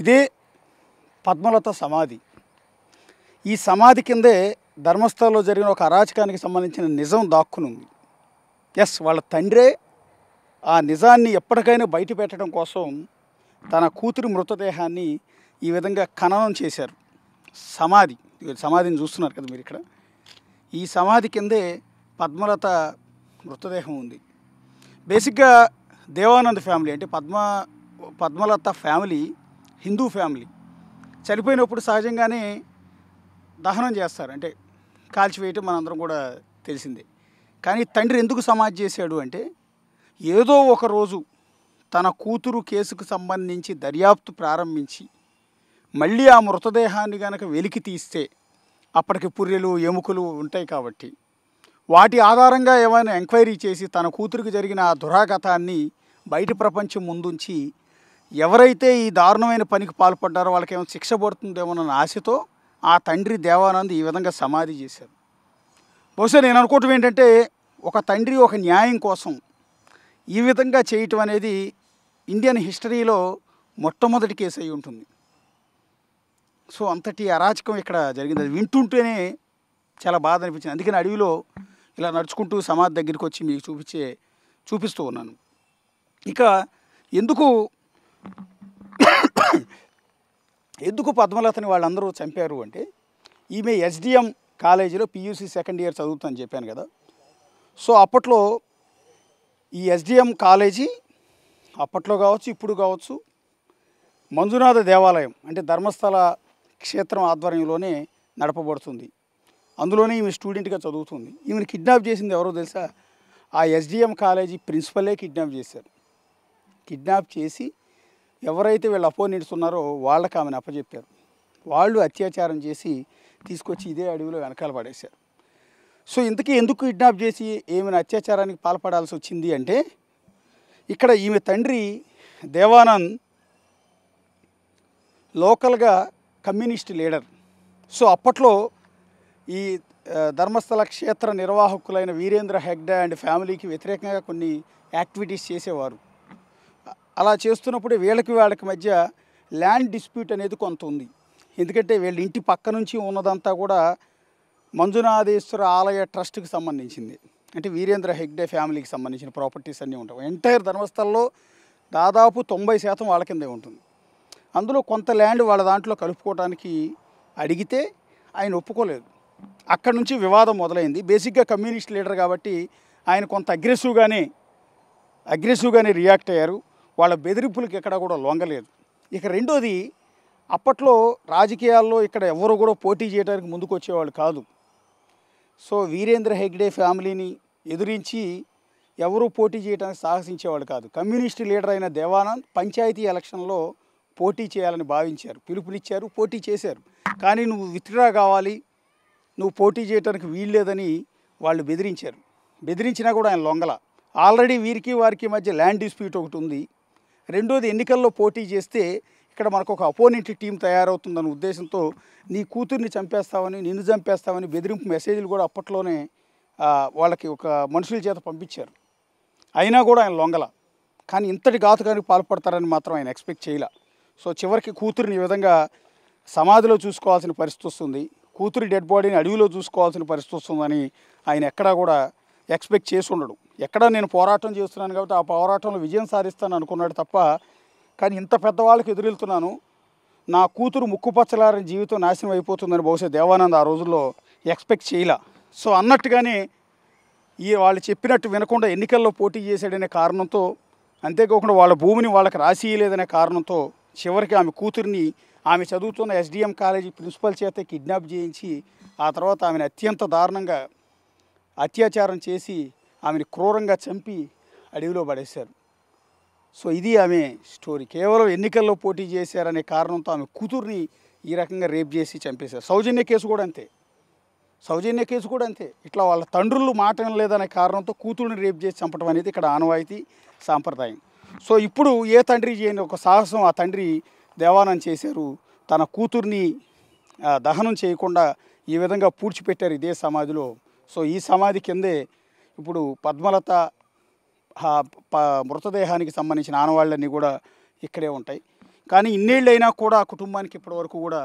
ఇదే పద్మలత సమాధి. ఈ సమాధి కిందే ధర్మస్థలంలో జరిగిన ఒక అరాచకానికి సంబంధించిన నిజం దాక్కునుంది. ఎస్, వాళ్ళ తండ్రే ఆ నిజాన్ని ఎప్పటికైనా బయట పెట్టడం కోసం తన కూతురి మృతదేహాన్ని ఈ విధంగా ఖననం చేశారు. సమాధిని చూస్తున్నారు కదా మీరు ఇక్కడ. ఈ సమాధి కిందే పద్మలత మృతదేహం ఉంది. బేసిక్గా దేవానంద్ ఫ్యామిలీ అంటే పద్మలత ఫ్యామిలీ హిందూ ఫ్యామిలీ. చనిపోయినప్పుడు సహజంగానే దహనం చేస్తారు, అంటే కాల్చివేయటం మనందరం కూడా తెలిసిందే. కానీ తండ్రి ఎందుకు సమాధి చేశాడు అంటే, ఏదో ఒక రోజు తన కూతురు కేసుకు సంబంధించి దర్యాప్తు ప్రారంభించి మళ్ళీ ఆ మృతదేహాన్ని కనుక వెలికి తీస్తే అప్పటికి పుర్రెలు ఎముకలు ఉంటాయి కాబట్టి వాటి ఆధారంగా ఏమైనా ఎంక్వైరీ చేసి తన కూతురికి జరిగిన ఆ దురాఘాతాన్ని బయట ప్రపంచం ముందుంచి ఎవరైతే ఈ దారుణమైన పనికి పాల్పడ్డారో వాళ్ళకి ఏమైనా శిక్ష పడుతుందేమోనన్న ఆశతో ఆ తండ్రి దేవానంద్ ఈ విధంగా సమాధి చేశారు. బహుశా నేను అనుకోవటం ఏంటంటే, ఒక తండ్రి ఒక న్యాయం కోసం ఈ విధంగా చేయటం అనేది ఇండియన్ హిస్టరీలో మొట్టమొదటి కేసు అయి ఉంటుంది. సో అంతటి అరాచకం ఇక్కడ జరిగింది. అది వింటుంటేనే చాలా బాధ అనిపించింది. అందుకని అడవిలో ఇలా నడుచుకుంటూ సమాధి దగ్గరికి వచ్చి మీకు చూపిస్తూ ఉన్నాను. ఇక ఎందుకు పద్మలతని వాళ్ళందరూ చంపారు అంటే, ఈమె ఎస్డిఎం కాలేజీలో పియూసీ సెకండ్ ఇయర్ చదువుతుందని చెప్పాను కదా. సో అప్పట్లో ఈ ఎస్డిఎం కాలేజీ అప్పట్లో కావచ్చు ఇప్పుడు కావచ్చు మంజునాథ దేవాలయం అంటే ధర్మస్థల క్షేత్రం ఆధ్వర్యంలోనే నడపబడుతుంది. అందులోనే ఈమె స్టూడెంట్గా చదువుతుంది. ఈమెను కిడ్నాప్ చేసింది ఎవరో తెలుసా? ఆ ఎస్డిఎం కాలేజీ ప్రిన్సిపలే కిడ్నాప్ చేశారు. కిడ్నాప్ చేసి ఎవరైతే వీళ్ళు అపోనెంట్స్ ఉన్నారో వాళ్ళకి ఆమెను అప్పచెప్పారు. వాళ్ళు అత్యాచారం చేసి తీసుకొచ్చి ఇదే అడవిలో వెనకాల పడేశారు. సో ఇంతకీ ఎందుకు కిడ్నాప్ చేసి ఏమైనా అత్యాచారానికి పాల్పడాల్సి వచ్చింది అంటే, ఇక్కడ ఈమె తండ్రి దేవానంద్ లోకల్గా కమ్యూనిస్ట్ లీడర్. సో అప్పట్లో ఈ ధర్మస్థల క్షేత్ర నిర్వాహకులైన వీరేంద్ర హెగ్డే అండ్ ఫ్యామిలీకి వ్యతిరేకంగా కొన్ని యాక్టివిటీస్ చేసేవారు. అలా చేస్తున్నప్పుడు వాళ్ళకి మధ్య ల్యాండ్ డిస్ప్యూట్ అనేది కొంత ఉంది. ఎందుకంటే వీళ్ళ ఇంటి పక్క నుంచి ఉన్నదంతా కూడా మంజునాథేశ్వర ఆలయ ట్రస్ట్కి సంబంధించింది. అంటే వీరేంద్ర హెగ్డే ఫ్యామిలీకి సంబంధించిన ప్రాపర్టీస్ అన్నీ ఉంటాయి. ఎంటైర్ ధర్మస్థలంలో దాదాపు 90% వాళ్ళ కిందే ఉంటుంది. అందులో కొంత ల్యాండ్ వాళ్ళ దాంట్లో కలుపుకోవడానికి అడిగితే ఆయన ఒప్పుకోలేదు. అక్కడ నుంచి వివాదం మొదలైంది. బేసిక్గా కమ్యూనిస్ట్ లీడర్ కాబట్టి ఆయన కొంత అగ్రెసివ్గానే రియాక్ట్ అయ్యారు. వాళ్ళ బెదిరింపులకి ఎక్కడ కూడా లొంగలేదు. ఇక రెండోది, అప్పట్లో రాజకీయాల్లో ఇక్కడ ఎవరు కూడా పోటీ చేయడానికి ముందుకు వచ్చేవాళ్ళు కాదు. సో వీరేంద్ర హెగ్డే ఫ్యామిలీని ఎదురించి ఎవరూ పోటీ చేయడానికి సాహసించేవాళ్ళు కాదు. కమ్యూనిస్ట్ లీడర్ అయిన దేవానంద్ పంచాయతీ ఎలక్షన్లో పోటీ చేయాలని భావించారు, పిలుపునిచ్చారు, పోటీ చేశారు. కానీ నువ్వు విత్డ్రా కావాలి, నువ్వు పోటీ చేయడానికి వీల్లేదని వాళ్ళు బెదిరించినా కూడా ఆయన లొంగల. ఆల్రెడీ వీరికి వారికి మధ్య ల్యాండ్ డిస్ప్యూట్ ఒకటి ఉంది. రెండోది, ఎన్నికల్లో పోటీ చేస్తే ఇక్కడ మనకు ఒక అపోనెంట్ టీం తయారవుతుందన్న ఉద్దేశంతో నీ కూతుర్ని చంపేస్తామని, నిన్ను చంపేస్తామని బెదిరింపు మెసేజ్లు కూడా అప్పట్లోనే వాళ్ళకి ఒక మనుషుల చేత పంపించారు. అయినా కూడా ఆయన లొంగల. కానీ ఇంతటి ఘాతుకానికి పాల్పడతారని మాత్రం ఆయన ఎక్స్పెక్ట్ చేయలే. సో చివరికి కూతురిని ఈ విధంగా సమాధిలో చూసుకోవాల్సిన పరిస్థితి వస్తుంది, కూతురి డెడ్ బాడీని అడవిలో చూసుకోవాల్సిన పరిస్థితి వస్తుందని ఆయన ఎక్కడా కూడా ఎక్స్పెక్ట్ చేసి ఉండడు. ఎక్కడా నేను పోరాటం చేస్తున్నాను కాబట్టి ఆ పోరాటంలో విజయం సాధిస్తాను అనుకున్నాడు తప్ప, కానీ ఇంత పెద్దవాళ్ళకి ఎదురెళ్తున్నాను, నా కూతురు ముక్కుపచ్చలారని జీవితం నాశనం అయిపోతుందని బహుశా దేవానంద్ ఆ రోజుల్లో ఎక్స్పెక్ట్ చేయలే. సో అన్నట్టుగానే వాళ్ళు చెప్పినట్టు వినకుండా ఎన్నికల్లో పోటీ చేశాడనే కారణంతో, అంతేకాకుండా వాళ్ళ భూమిని వాళ్ళకి రాసియలేదనే కారణంతో చివరికి ఆమె కూతురిని ఆమె చదువుతున్న ఎస్డిఎం కాలేజీ ప్రిన్సిపల్ చేత కిడ్నాప్ చేయించి ఆ తర్వాత ఆమెను అత్యంత దారుణంగా అత్యాచారం చేసి ఆమెను క్రూరంగా చంపి అడవిలో పడేశారు. సో ఇది ఆమె స్టోరీ. కేవలం ఎన్నికల్లో పోటీ చేశారనే కారణంతో ఆమె కూతుర్ని ఈ రకంగా రేప్ చేసి చంపేశారు. సౌజన్య కేసు కూడా అంతే. ఇట్లా వాళ్ళ తండ్రులు మాట లేదనే కారణంతో కూతుర్ని రేప్ చేసి చంపడం అనేది ఇక్కడ ఆనవాయితీ, సాంప్రదాయం. సో ఇప్పుడు ఏ తండ్రి చేయని ఒక సాహసం ఆ తండ్రి దేవానంద్ చేశారు. తన కూతుర్ని దహనం చేయకుండా ఈ విధంగా పూడ్చిపెట్టారు ఇదే సమాధిలో. సో ఈ సమాధి కిందే ఇప్పుడు పద్మలత మృతదేహానికి సంబంధించిన ఆనవాళ్ళన్నీ కూడా ఇక్కడే ఉంటాయి. కానీ ఇన్నేళ్ళైనా కూడా ఆ కుటుంబానికి ఇప్పటివరకు కూడా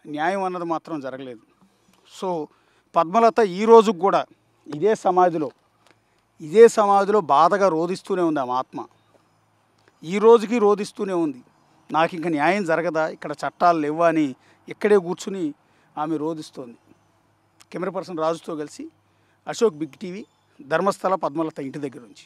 న్యాయం అన్నది మాత్రం జరగలేదు. సో పద్మలత ఈ రోజుకు కూడా ఇదే సమాధిలో బాధగా రోదిస్తూనే ఉంది ఆమె ఆత్మ. ఈ రోజుకి రోదిస్తూనే ఉంది. నాకు ఇంక న్యాయం జరగదా, ఇక్కడ చట్టాలు లేవా అని ఇక్కడే కూర్చుని ఆమె రోదిస్తోంది. కెమెరా పర్సన్ రాజుతో కలిసి అశోక్, బిగ్ టీవీ, ధర్మస్థల పద్మలత ఇంటి దగ్గర నుంచి.